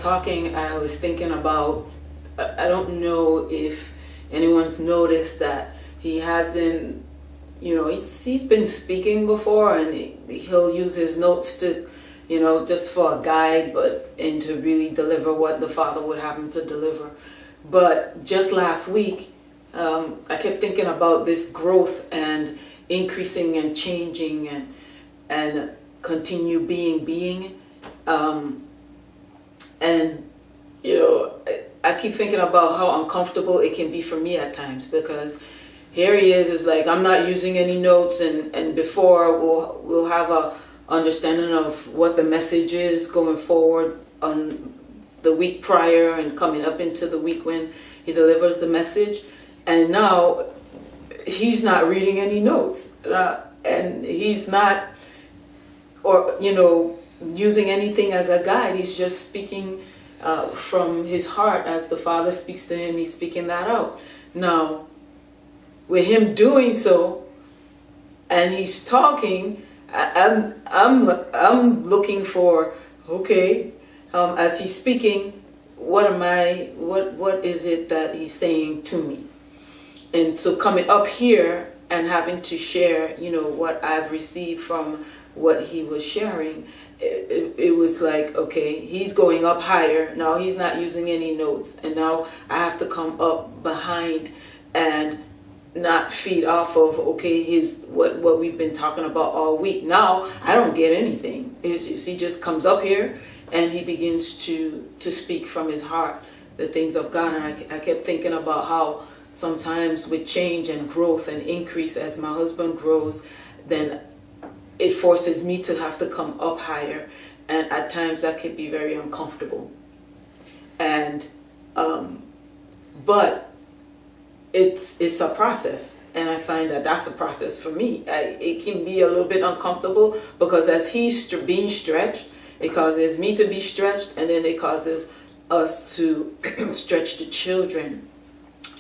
talking, I was thinking about, I don't know if anyone's noticed that he hasn't, he's been speaking before, and he'll use his notes to, just for a guide, and to really deliver what the Father would have him to deliver. But just last week, I kept thinking about this growth and increasing and changing and continue being. I keep thinking about how uncomfortable it can be for me at times, because here he is like, I'm not using any notes, and before we'll have a understanding of what the message is going forward on the week prior and coming up into the week when he delivers the message. And now he's not reading any notes, and he's not, using anything as a guide. He's just speaking from his heart. As the Father speaks to him, he's speaking that out. Now, with him doing so, and he's talking, I'm looking for, as he's speaking, what is it that he's saying to me? And so coming up here and having to share, what I've received from what he was sharing, it was like, okay, he's going up higher. Now he's not using any notes. And now I have to come up behind and not feed off of, what we've been talking about all week. Now I don't get anything. He just comes up here and he begins to speak from his heart the things of God. And I kept thinking about how sometimes with change and growth and increase, as my husband grows, then it forces me to have to come up higher, and at times that can be very uncomfortable. And but it's a process, and I find that that's a process for me. It can be a little bit uncomfortable, because as he's being stretched, it causes me to be stretched, and then it causes us to stretch the children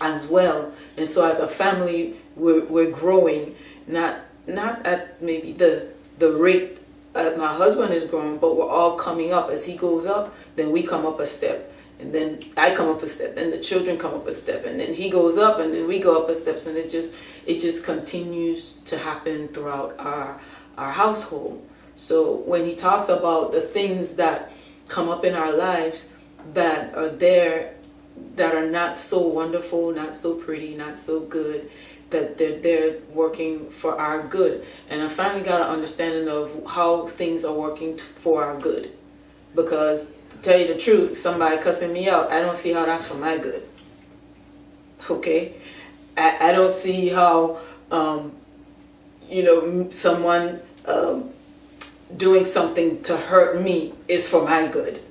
as well. And so as a family, we're growing, not at maybe the rate my husband is growing, but we're all coming up. As he goes up, then we come up a step, and then I come up a step, and the children come up a step, and then he goes up, and then we go up a step, and it just continues to happen throughout our household. So when he talks about the things that come up in our lives that are there, that are not so wonderful, not so pretty, not so good, that they're working for our good. And I finally got an understanding of how things are working for our good. Because to tell you the truth, somebody cussing me out, I don't see how that's for my good. Okay? I don't see how, someone doing something to hurt me is for my good.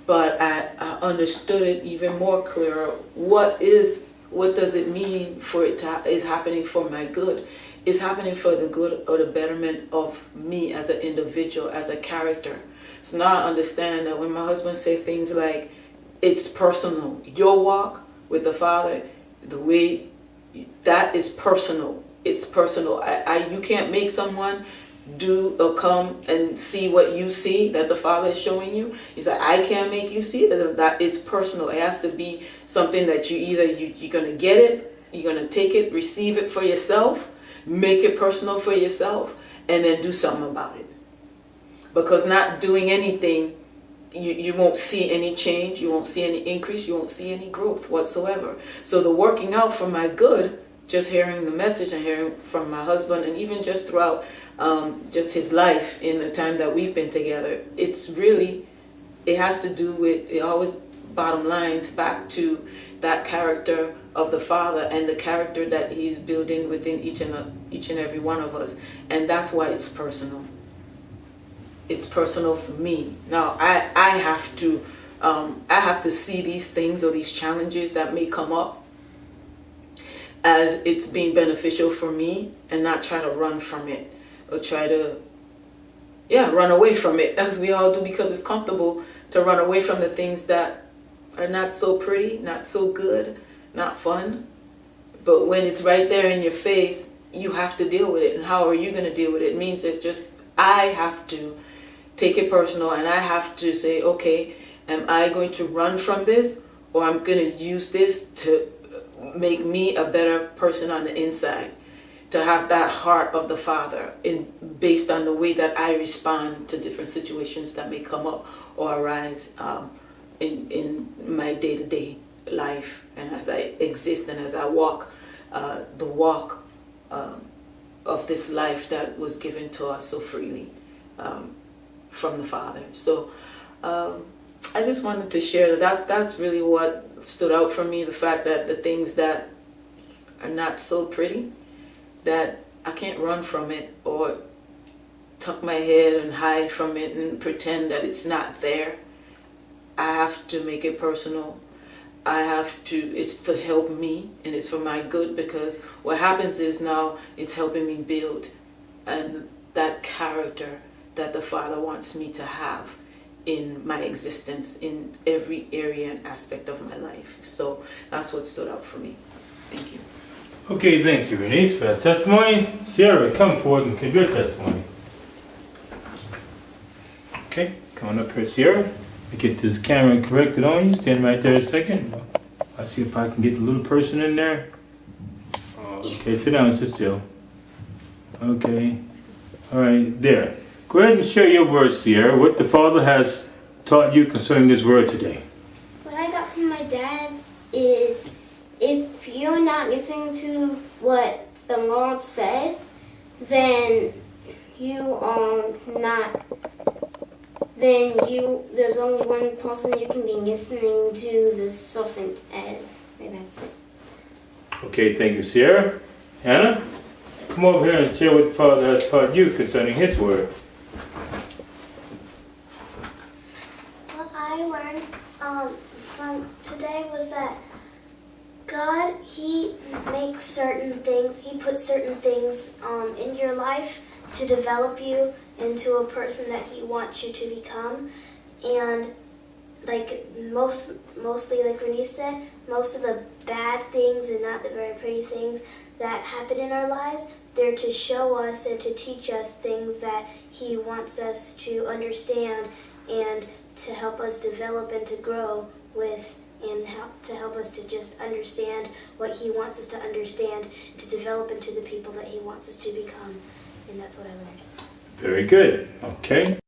But I understood it even more clearer. What does it mean for it is happening for my good? It's happening for the good or the betterment of me as an individual, as a character. So now I understand that when my husband says things like, it's personal. Your walk with the Father, the way, that is personal. It's personal. You can't make someone do or come and see what you see that the Father is showing you. He said, I can't make you see it. That is personal. It has to be something that you're going to get it, you're going to take it, receive it for yourself, make it personal for yourself, and then do something about it. Because not doing anything, you won't see any change, you won't see any increase, you won't see any growth whatsoever. So the working out for my good, just hearing the message and hearing from my husband, and even just throughout just his life in the time that we've been together, it has to do with, it always bottom lines back to that character of the Father and the character that he's building within each and every one of us. And that's why it's personal. It's personal for me. Now I have to see these things or these challenges that may come up as it's being beneficial for me, and not try to run from it or try to run away from it, as we all do, because it's comfortable to run away from the things that are not so pretty, not so good, not fun. But when it's right there in your face, you have to deal with it. And how are you going to deal with it? It means I have to take it personal, and I have to say, okay, Am I going to run from this, or I'm going to use this to make me a better person on the inside? To have that heart of the Father based on the way that I respond to different situations that may come up or arise in my day-to-day life, and as I exist and as I walk the walk of this life that was given to us so freely from the Father. So I just wanted to share that's really what stood out for me, the fact that the things that are not so pretty, that I can't run from it or tuck my head and hide from it and pretend that it's not there. I have to make it personal. It's to help me, and it's for my good, because what happens is now it's helping me build and that character that the Father wants me to have in my existence in every area and aspect of my life. So that's what stood out for me. Thank you. Okay, thank you, Renee, for that testimony. Sierra, come forward and give your testimony. Okay, come on up here, Sierra. Get this camera corrected on you. Stand right there a second. I'll see if I can get the little person in there. Okay, sit down, sit still. Okay, all right, there. Go ahead and share your words, Sierra, what the Father has taught you concerning this word today. What I got from my dad is, if you're not listening to what the Lord says, then there's only one person you can be listening to, the servant as, and that's it. Okay, thank you, Sierra. Hannah, come over here and share what the Father has taught you concerning His word. What I learned from today was that God, He makes certain things, He puts certain things in your life to develop you into a person that He wants you to become. And like mostly like Renee said, most of the bad things and not the very pretty things that happen in our lives, they're to show us and to teach us things that He wants us to understand and to help us develop and to grow with, and to help us to just understand what He wants us to understand, to develop into the people that He wants us to become. And that's what I learned. Very good. Okay.